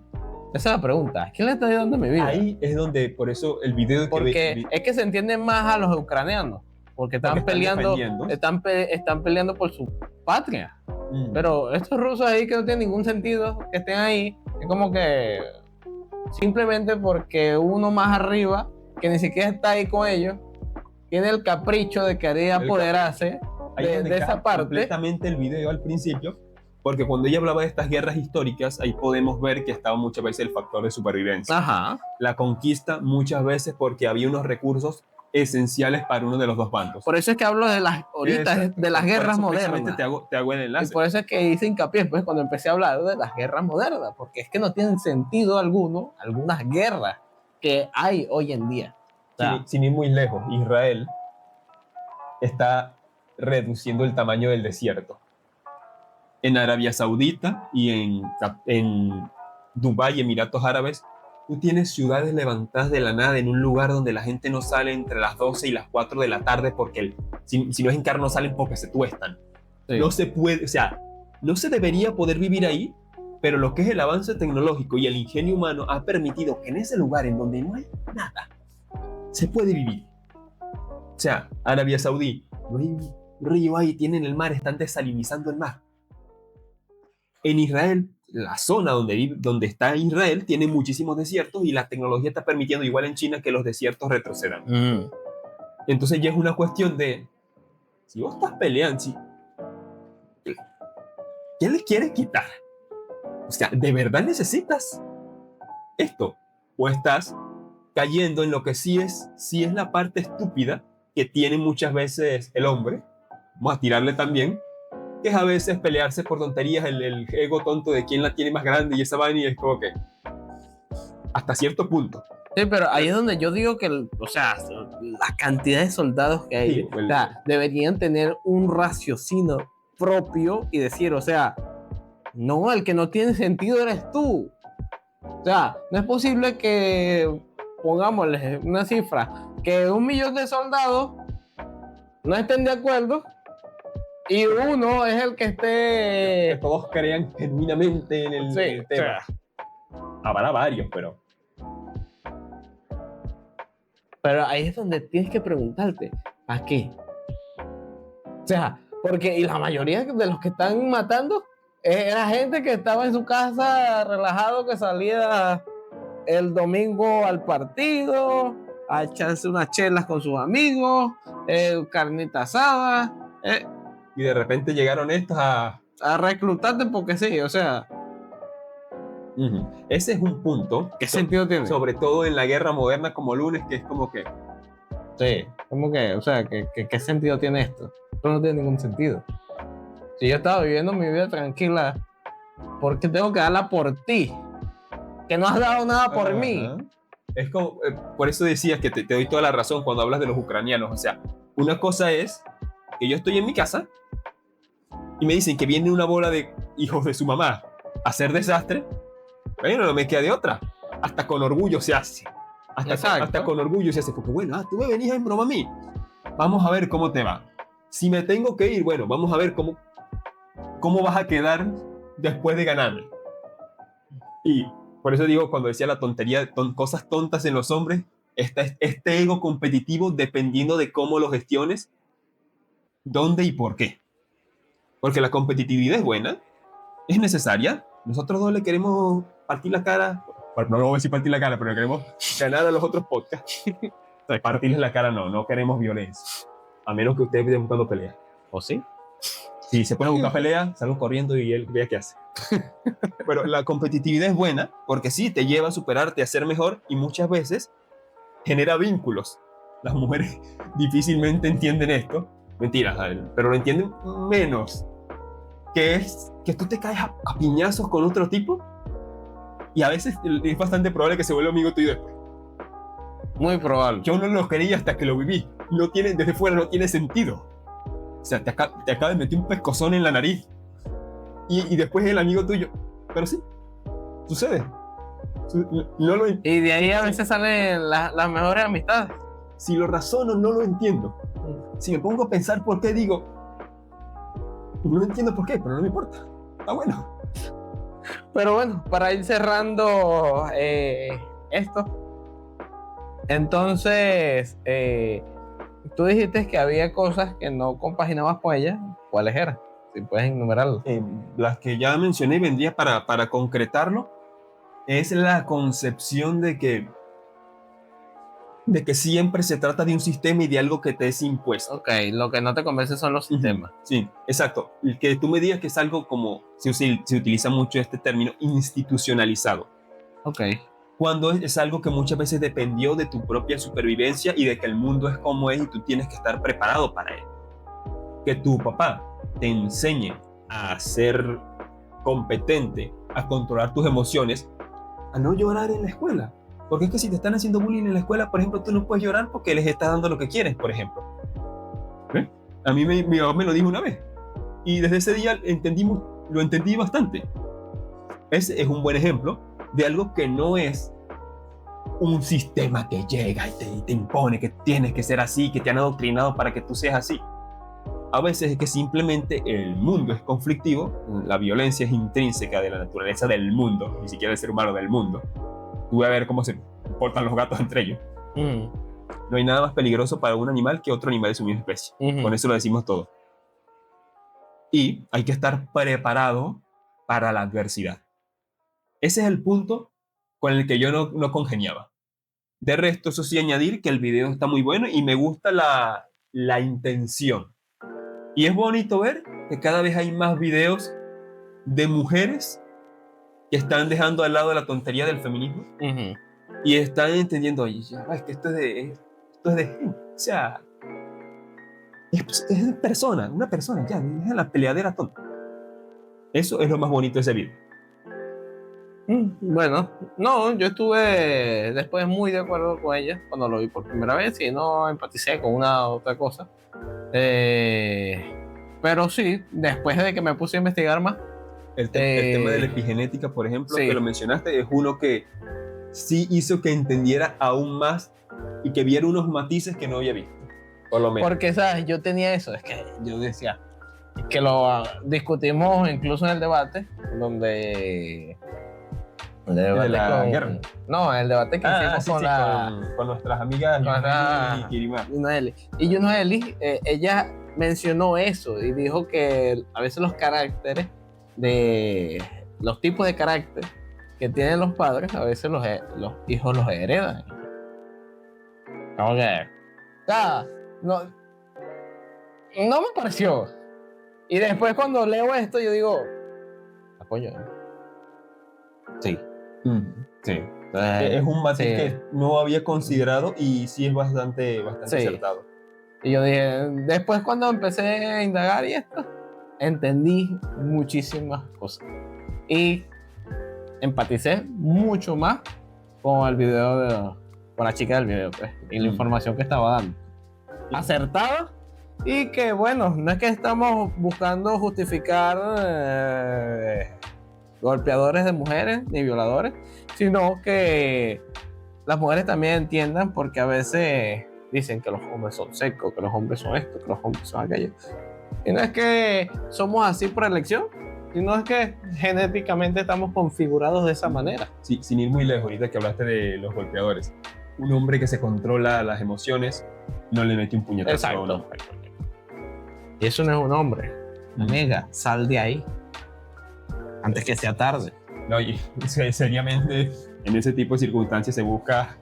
Esa es la pregunta. ¿A quién le estoy dando mi vida? Ahí es donde, por eso el video porque es que se entiende más a los ucranianos, porque están peleando por su patria. Pero estos rusos ahí que no tienen ningún sentido que estén ahí, es como que simplemente porque uno más arriba, que ni siquiera está ahí con ellos, tiene el capricho de querer apoderarse de esa parte. Completamente el video al principio, porque cuando ella hablaba de estas guerras históricas, ahí podemos ver que estaba muchas veces el factor de supervivencia. Ajá. La conquista muchas veces porque había unos recursos esenciales para uno de los dos bandos. Por eso es que hablo de las guerras modernas. Te hago el enlace. Y por eso es que hice hincapié pues, cuando empecé a hablar de las guerras modernas, porque es que no tienen sentido alguno algunas guerras que hay hoy en día. O sea, sin ir muy lejos, Israel está reduciendo el tamaño del desierto. En Arabia Saudita y en Dubái, Emiratos Árabes, tú tienes ciudades levantadas de la nada en un lugar donde la gente no sale entre las 12 y las 4 de la tarde porque si no es en carro no salen porque se tuestan. Sí. No se puede, o sea, no se debería poder vivir ahí, pero lo que es el avance tecnológico y el ingenio humano ha permitido que en ese lugar en donde no hay nada, se puede vivir. O sea, Arabia Saudí, no hay un río ahí, tienen el mar, están desalinizando el mar. En Israel, la zona donde está Israel tiene muchísimos desiertos y la tecnología está permitiendo, igual en China, que los desiertos retrocedan. Entonces ya es una cuestión de, si vos estás peleando, ¿qué le quieres quitar? O sea, ¿de verdad necesitas esto? ¿O estás cayendo en lo que sí es la parte estúpida que tiene muchas veces el hombre? Vamos a tirarle también, que es a veces pelearse por tonterías, el ego tonto de quién la tiene más grande y esa vaina, y es como que hasta cierto punto. Sí, pero ahí es donde yo digo que, o sea, la cantidad de soldados que hay, o sea, deberían tener un raciocinio propio y decir, o sea, no, el que no tiene sentido eres tú. O sea, no es posible que, pongámosle una cifra, que 1 millón de soldados no estén de acuerdo y uno es el que esté... Que todos crean genuinamente en el tema. Habrá varios, pero ahí es donde tienes que preguntarte, ¿para qué? O sea, Porque, y la mayoría de los que están matando era gente que estaba en su casa relajado, que salía el domingo al partido, a echarse unas chelas con sus amigos, carnita asada, Y de repente llegaron estos a... a reclutarte porque sí, o sea, Ujú. Ese es un punto, ¿qué sentido tiene? sobre todo en la guerra moderna como Lunes, que es como que... Sí, como que, o sea, ¿qué sentido tiene esto? Esto no tiene ningún sentido. Si yo estaba viviendo mi vida tranquila, ¿por qué tengo que darla por ti? Que no has dado nada por mí. Ajá. Es como, por eso decías que te doy toda la razón cuando hablas de los ucranianos. O sea, una cosa es que yo estoy en mi casa y me dicen que viene una bola de hijos de su mamá a hacer desastre. Bueno, no me queda de otra. Hasta con orgullo se hace. Hasta con orgullo se hace. Porque bueno, tú me venís en broma a mí. Vamos a ver cómo te va. Si me tengo que ir, bueno, vamos a ver cómo vas a quedar después de ganarme. Y por eso digo, cuando decía la tontería, cosas tontas en los hombres, este ego competitivo dependiendo de cómo lo gestiones, dónde y por qué. Porque la competitividad es buena, es necesaria. Nosotros dos le queremos partir la cara, no lo voy a decir partir la cara, pero le queremos ganar a los otros podcasts. Partirles la cara no queremos violencia. A menos que ustedes estén buscando pelea. ¿O sí? Si se pone a buscar pelea, salgo corriendo y él vea qué hace. Pero la competitividad es buena porque sí, te lleva a superarte, a ser mejor y muchas veces genera vínculos. Las mujeres difícilmente entienden esto. Mentiras, pero lo entienden menos. Que es que tú te caes a piñazos con otro tipo y a veces es bastante probable que se vuelva amigo tuyo después. Muy probable. Yo no lo creía hasta que lo viví. Desde fuera no tiene sentido. O sea, te acaba de meter un pescozón en la nariz y después es el amigo tuyo. Pero sí, sucede. Y de ahí a veces salen las mejores amistades. Si lo razono, no lo entiendo. Si me pongo a pensar por qué, digo, no entiendo por qué, pero no me importa. Está bueno. Pero bueno, para ir cerrando esto, entonces, tú dijiste que había cosas que no compaginabas con ella. ¿Cuáles eran? Si puedes enumerarlas. Las que ya mencioné, vendría para concretarlo, es la concepción de que siempre se trata de un sistema y de algo que te es impuesto. Ok, lo que no te convence son los sistemas. Sí, exacto. El que tú me digas que es algo como, se utiliza mucho este término, institucionalizado. Ok. Cuando es algo que muchas veces dependió de tu propia supervivencia y de que el mundo es como es y tú tienes que estar preparado para él. Que tu papá te enseñe a ser competente, a controlar tus emociones, a no llorar en la escuela. Porque es que si te están haciendo bullying en la escuela, por ejemplo, tú no puedes llorar porque les estás dando lo que quieres, por ejemplo. ¿Eh? A mí mi mamá me lo dijo una vez. Y desde ese día lo entendí bastante. Ese es un buen ejemplo de algo que no es un sistema que llega y te impone que tienes que ser así, que te han adoctrinado para que tú seas así. A veces es que simplemente el mundo es conflictivo, la violencia es intrínseca de la naturaleza del mundo, ni siquiera del ser humano, del mundo. Tú vas a ver cómo se portan los gatos entre ellos. No hay nada más peligroso para un animal que otro animal de su misma especie. Con eso lo decimos todo. Y hay que estar preparado para la adversidad. Ese es el punto con el que yo no congeniaba. De resto, eso sí, añadir que el video está muy bueno y me gusta la intención. Y es bonito ver que cada vez hay más videos de mujeres que están dejando al lado la tontería del feminismo y están entendiendo, oye, es que esto es de gente. O sea, es de persona, una persona, ya, es la peleadera tonta. Eso es lo más bonito de ese video. Bueno, no, yo estuve después muy de acuerdo con ella cuando lo vi por primera vez y no empaticé con una u otra cosa. Pero sí, después de que me puse a investigar más. El tema de la epigenética, por ejemplo, sí, que lo mencionaste, es uno que sí hizo que entendiera aún más y que viera unos matices que no había visto, por lo menos. Porque, ¿sabes? Yo tenía eso, es que yo decía, que lo discutimos incluso en el debate, donde El de debate la guerra. No, el debate que hicimos sí, con sí, la... con nuestras amigas con la- Yuneli y Kirima. Yunoeli. Y Yunoeli, ella mencionó eso y dijo que a veces los caracteres de los tipos de carácter que tienen los padres, a veces los hijos los heredan. Como que, no, no me pareció. Y después cuando leo esto, yo digo, coño. Sí, sí. Entonces, Es un matiz sí. que no había considerado y sí es bastante Sí. acertado. Y yo dije, después cuando empecé a indagar y esto, entendí muchísimas cosas. Y empaticé mucho más con el video con la chica del video, pues, y la información que estaba dando. Acertada, y que bueno, no es que estamos buscando justificar golpeadores de mujeres ni violadores, sino que las mujeres también entiendan, porque a veces dicen que los hombres son secos, que los hombres son esto, que los hombres son aquello. Y no es que somos así por elección, sino es que genéticamente estamos configurados de esa manera. Sí, sin ir muy lejos, ahorita que hablaste de los golpeadores, un hombre que se controla las emociones no le mete un puñetazo a una mujer. Y eso no es un hombre. Amiga, sal de ahí. Antes que sea tarde. No, y seriamente, en ese tipo de circunstancias se busca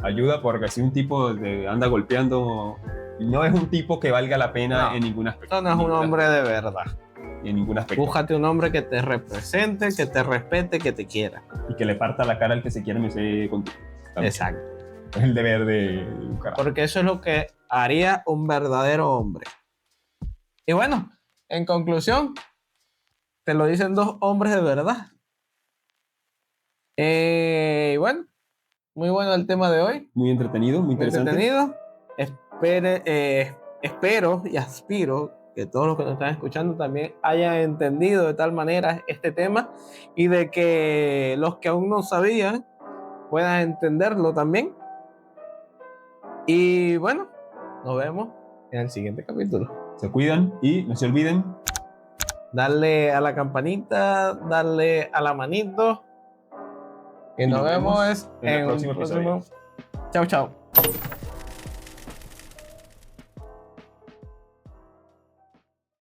ayuda, porque si un tipo anda golpeando, no es un tipo que valga la pena No, en ningún aspecto. Eso no es un hombre de verdad. En ningún aspecto. Búscate un hombre que te represente, que te respete, que te quiera. Y que le parta la cara al que se quiera meter contigo. También. Exacto. Es el deber de un carajo. Porque eso es lo que haría un verdadero hombre. Y bueno, en conclusión, te lo dicen dos hombres de verdad. Y bueno, muy bueno el tema de hoy. Muy entretenido, muy Muy interesante. entretenido. Espero y aspiro que todos los que nos están escuchando también hayan entendido de tal manera este tema, y de que los que aún no sabían puedan entenderlo también. Y bueno, nos vemos en el siguiente capítulo. Se cuidan y no se olviden. Darle a la campanita, darle a la manito. Y nos vemos en el en próximo un próximo. Chao, chao.